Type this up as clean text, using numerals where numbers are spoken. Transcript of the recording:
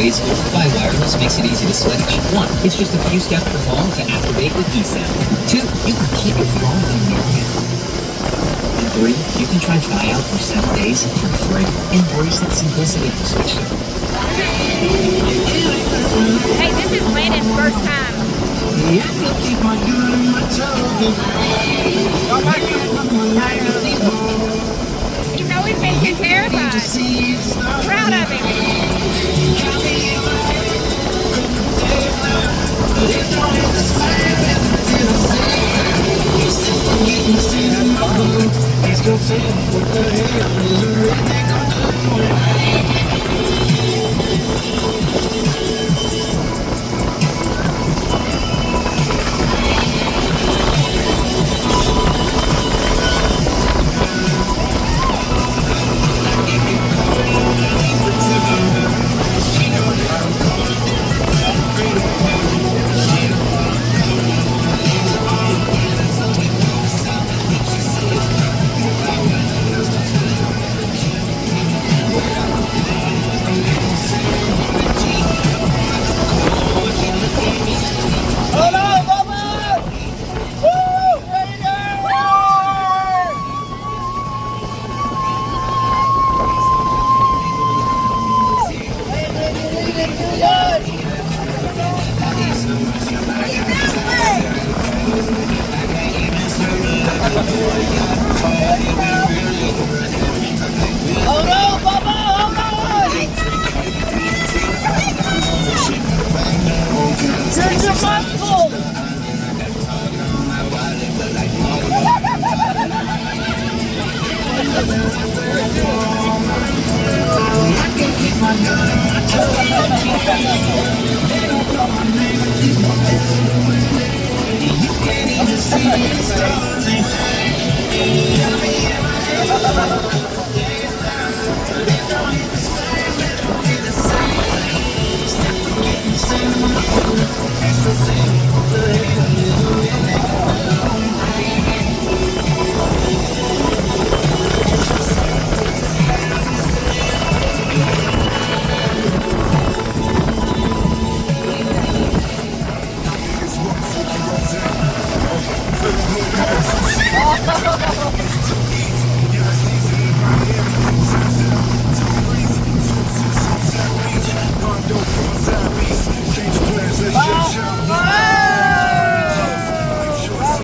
days, Fly Wireless makes it easy to switch. 1. It's just a few steps per phone to activate with eSIM. 2. You can keep your phone in your hand. And 3. You can try tryout for 7 days for free. Embrace that simplicity of switch. Hey, this is Landon's first time. He's always been too terrified. Proud of him. You can't even see it starting.